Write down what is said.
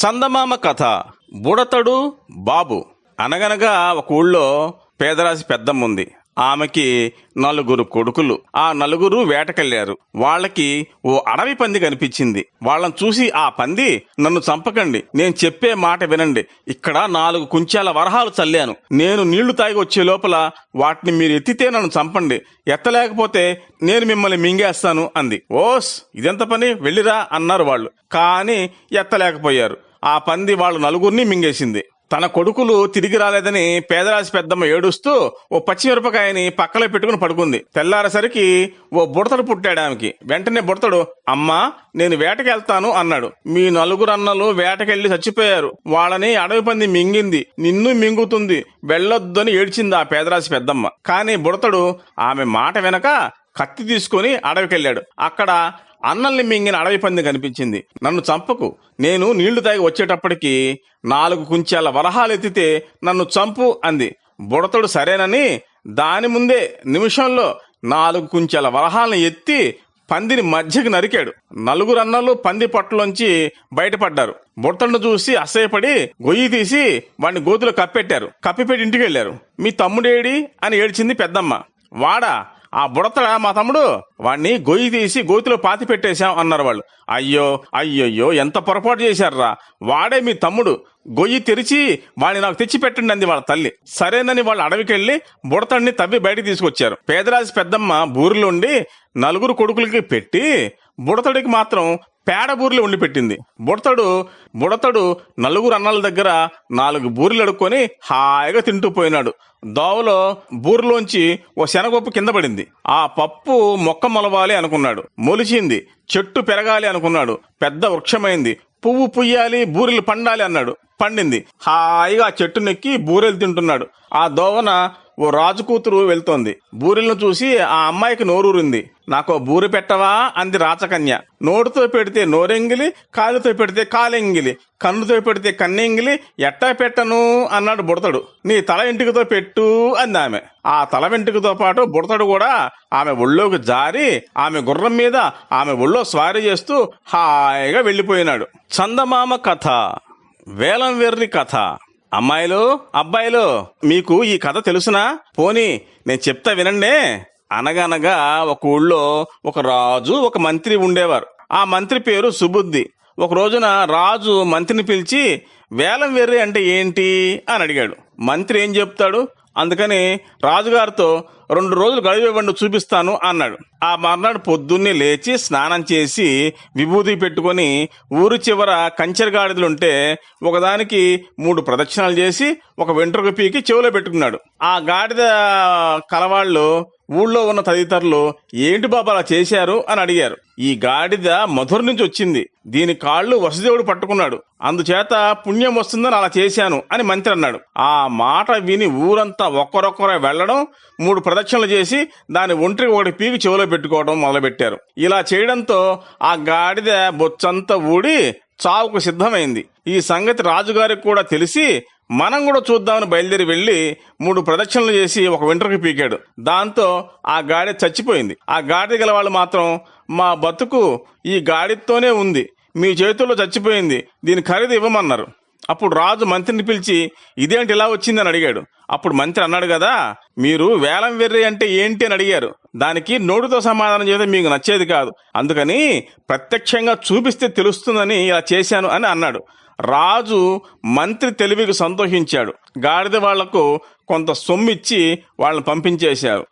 చందమామ కథ. బుడతడు బాబు. అనగనగా ఒక ఊళ్ళో పేదరాశి పెద్దమ్మ ఉంది. ఆమెకి 4 కొడుకులు. ఆ 4 వేటకెళ్లారు. వాళ్ళకి ఓ అడవి పంది కనిపించింది. వాళ్ళని చూసి, ఆ పంది, నన్ను చంపకండి, నేను చెప్పే మాట వినండి. ఇక్కడ 4 కుంచాల వరహాలు చల్లాను. నేను నీళ్లు తాగి వచ్చే లోపల వాటిని మీరు ఎత్తితే నన్ను చంపండి, ఎత్తలేకపోతే నేను మిమ్మల్ని మింగేస్తాను అంది. ఓస్, ఇదెంత పని, వెళ్ళిరా అన్నారు వాళ్ళు. కానీ ఎత్తలేకపోయారు. ఆ పంది వాళ్ళు 4 మింగేసింది. తన కొడుకులు తిరిగి రాలేదని పేదరాశి పెద్దమ్మ ఏడుస్తూ ఓ పచ్చిమిరపకాయని పక్కలో పెట్టుకుని పడుకుంది. తెల్లారేసరికి ఓ బుడతడు పుట్టాడు ఆమెకి. వెంటనే బుడతడు, అమ్మా, నేను వేటకెళ్తాను అన్నాడు. మీ 4 అన్నలు వేటకెళ్లి చచ్చిపోయారు, వాళ్ళని అడవి పంది మింగింది, నిన్ను మింగుతుంది, వెళ్ళొద్దని ఏడ్చింది ఆ పేదరాశి పెద్దమ్మ. కానీ బుడతడు ఆమె మాట వెనక కత్తి తీసుకుని అడవికెళ్ళాడు. అక్కడ అన్నల్ని మింగిన అడవి పంది కనిపించింది. నన్ను చంపకు, నేను నీళ్లు తాగి వచ్చేటప్పటికి 4 కుంచాల వరహాలు ఎత్తితే నన్ను చంపు అంది. బుడతడు సరేనని దాని ముందే నిమిషంలో 4 కుంచాల వరహాలను ఎత్తి పందిని మధ్యకి నరికాడు. 4 అన్నలు పంది పట్టులోంచి బయటపడ్డారు. బుడతడును చూసి అసహ్యపడి గొయ్యి తీసి వాడిని గోతులో కప్పెట్టారు. కప్పిపెట్టి ఇంటికి వెళ్లారు. మీ తమ్ముడేడి అని ఏడ్చింది పెద్దమ్మ. వాడా, ఆ బుడతడా మా తమ్ముడు, వాణ్ణి గొయ్యి తీసి గోతిలో పాతి పెట్టేశాం అన్నారు వాళ్ళు. అయ్యో అయ్యయ్యో, ఎంత పొరపాటు చేశారా, వాడే మీ తమ్ముడు, గొయ్యి తెరిచి వాడిని నాకు తెచ్చి పెట్టండి అంది వాళ్ళ తల్లి. సరేనని వాళ్ళు అడవికెళ్లి బుడతడిని తవ్వి బయటికి తీసుకొచ్చారు. పేదరాజు పెద్దమ్మ బూరిలోండి 4 కొడుకులకి పెట్టి బుడతడికి మాత్రం పేడ బూరెలు వండి పెట్టింది. బుడతడు 4 అన్నల దగ్గర 4 బూరెలు అడుక్కొని హాయిగా తింటూ పోయినాడు. దోవలో బూరెలోంచి ఓ శనగపప్పు కింద పడింది. ఆ పప్పు మొక్క మొలవాలి అనుకున్నాడు. మొలిచింది. చెట్టు పెరగాలి అనుకున్నాడు. పెద్ద వృక్షమైంది. పువ్వు పుయ్యాలి, బూరెలు పండాలి అన్నాడు. పండింది. హాయిగా ఆ చెట్టు నెక్కి బూరెలు తింటున్నాడు. ఆ దోవన ఓ రాజు కూతురు వెళ్తోంది. బూరెలను చూసి ఆ అమ్మాయికి నోరూరింది. నాకో బూరె పెట్టవా అంది రాచకన్య. నోటితో పెడితే నోరెంగిలి, కాలుతో పెడితే కాలెంగిలి, కన్నుతో పెడితే కన్నెంగిలి, ఎట్టా పెట్టను అన్నాడు బుడతడు. నీ తల వెంట్రుకతో పెట్టు అంది ఆమె. ఆ తల వెంట్రుకతో పాటు బుడతడు కూడా ఆమె ఒళ్ళోకి జారి ఆమె గుర్రం మీద ఆమె ఒళ్ళో స్వారీ చేస్తూ హాయిగా వెళ్లిపోయినాడు. చందమామ కథ. వేలం వెర్రి కథ. అమ్మాయిలు, అబ్బాయిలు, మీకు ఈ కథ తెలుసునా? పోనీ నేను చెప్తా వినండే. అనగనగా ఒక ఊళ్ళో ఒక రాజు, ఒక మంత్రి ఉండేవారు. ఆ మంత్రి పేరు సుబుద్ధి. ఒక రోజున రాజు మంత్రిని పిలిచి వేలం వెర్రి అంటే ఏంటి అని అడిగాడు. మంత్రి ఏం చెప్తాడు? అందుకని రాజుగారితో 2 రోజులు గడివివ్వండి, చూపిస్తాను అన్నాడు. ఆ మర్నాడు పొద్దున్నే లేచి స్నానం చేసి విభూతి పెట్టుకుని ఊరు చివర కంచెరగాడిదలుంటే ఒకదానికి 3 ప్రదక్షిణాలు చేసి ఒక వెంట్రుక పీకి చెవిలో పెట్టుకున్నాడు. ఆ గాడిద కలవాళ్ళు ఊళ్ళో ఉన్న తదితరులు ఏంటి బాబా అలా చేశారు అని అడిగారు. ఈ గాడిద మధుర నుంచి వచ్చింది, దీని కాళ్ళు వసుదేవుడు పట్టుకున్నాడు, అందుచేత పుణ్యం వస్తుందని అలా చేశాను అని మంత్రి అన్నాడు. ఆ మాట విని ఊరంతా ఒక్కరొక్కరే వెళ్లడం, 3 ప్రదక్షిణలు చేసి దాని ఒంట్రికి ఒకటి పీకి చెవిలో పెట్టుకోవడం మొదలుపెట్టారు. ఇలా చేయడంతో ఆ గాడిద బొచ్చంతా ఊడి చావుకు సిద్ధమైంది. ఈ సంగతి రాజుగారికి కూడా తెలిసి మనం కూడా చూద్దామని బయలుదేరి వెళ్లి 3 ప్రదక్షిణలు చేసి ఒక వెంట్రుక పీకాడు. దాంతో ఆ గాడిద చచ్చిపోయింది. ఆ గాడిద గల వాళ్ళు మాత్రం, మా బతుకు ఈ గాడిదతోనే ఉంది, మీ చేతుల్లో చచ్చిపోయింది, దీని ఖరీదు ఇవ్వమన్నారు. అప్పుడు రాజు మంత్రిని పిలిచి ఇదేంటి ఇలా వచ్చిందని అడిగాడు. అప్పుడు మంత్రి అన్నాడు కదా, మీరు వేలం వెర్రి అంటే ఏంటి అని అడిగారు, దానికి నోటితో సమాధానం చేస్తే మీకు నచ్చేది కాదు, అందుకని ప్రత్యక్షంగా చూపిస్తే తెలుస్తుందని ఇలా చేశాను అని అన్నాడు. రాజు మంత్రి తెలివికి సంతోషించాడు. గాడిద వాళ్లకు కొంత సొమ్మిచ్చి వాళ్ళని పంపించేశారు.